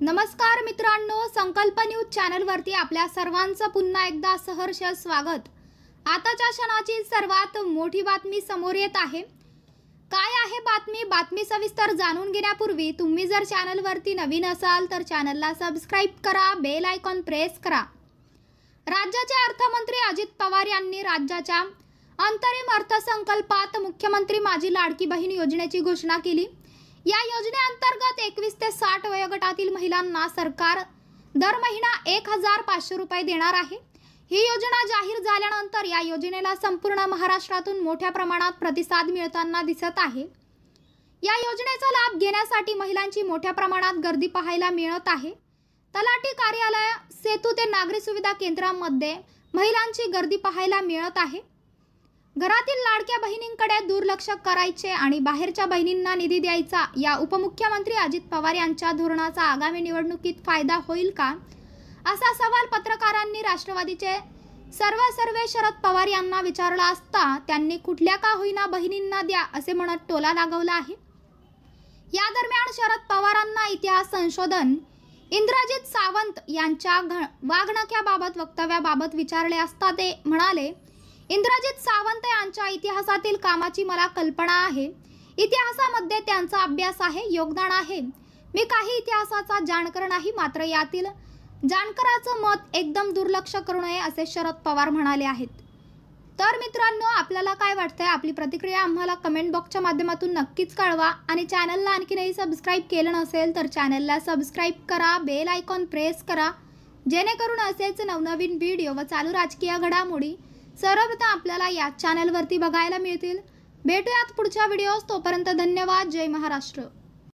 नमस्कार मित्रांनो, संकल्प न्यूज चॅनलवरती आपल्या सर्वांचं पुन्हा एकदा सहर्ष स्वागत। आताच्या क्षणाची सर्वात मोठी बातमी समोर येत आहे। काय आहे बातमी सविस्तर जाणून घेण्यापूर्वी तुम्ही जर चॅनलवरती नवीन असाल तर चॅनलला सबस्क्राइब करा, बेल आयकॉन प्रेस करा। राज्याचे अर्थमंत्री अजित पवार यांनी राज्याच्या अंतरिम अर्थसंकल्पात मुख्यमंत्री माझी लाडकी बहीण योजनेची घोषणा केली। या योजनेअंतर्गत 21 ते 60 वयोगटातील महिलांना सरकार दर महिना 1500 रुपये देणार आहे। ही योजना जाहीर झाल्यानंतर या योजनेला संपूर्ण महाराष्ट्रातून मोठ्या प्रमाणात प्रतिसाद मिळताना दिसत आहे। या योजनेचा लाभ घेण्यासाठी महिलांची मोठ्या प्रमाणात गर्दी पाहायला मिळत आहे। तलाठी कार्यालय, सेतू ते नागरी सुविधा केंद्रांमध्ये महिलांची गर्दी पाहायला मिळत आहे। घरातील लाडक्या बहिणींकडे दुर्लक्ष करायचे आणि बाहेरच्या बहिणींना निधी द्यायचा या उपमुख्यमंत्री अजित पवार यांच्या धोरणाचा आगामी निवडणुकीत फायदा होईल का, असा सवाल पत्रकारांनी राष्ट्रवादीचे सर्वे शरद पवार यांना विचारला असता त्यांनी कुठल्या का होईना बहिणींना द्या असे म्हणत टोला लागवला आहे। या दरम्यान शरद पवारांना इतिहास संशोधन इंद्रजित सावंत यांच्या वागणुकीबाबत वक्तव्याबाबत विचारले असता ते म्हणाले, इंद्रजित सावंत यांच्या इतिहासातील कामाची मला कल्पना आहे। इतिहासामध्ये त्यांचा अभ्यास आहे, योगदान आहे। मी काही इतिहासाचा जाणकार नाही, मात्र यातील जाणकाराचं मत एकदम दुर्लक्ष करू नये असे शरद पवार म्हणाले आहेत। तर मित्रांनो, आपल्याला काय वाटतंय? आपली प्रतिक्रिया आम्हाला कमेंट बॉक्सच्या माध्यमातून नक्कीच कळवा आणि चॅनलला आणखीनही सबस्क्राइब केलं नसेल तर चॅनलला सबस्क्राइब करा, बेल आयकॉन प्रेस करा, जेणेकरून असेच नवनवीन व्हिडिओ व चालू राजकीय घडामोडी सर्वप्रथम आपल्याला या चॅनलवरती बघायला मिळतील। भेटूयात पुढच्या व्हिडिओस, तोपर्यंत धन्यवाद। जय महाराष्ट्र।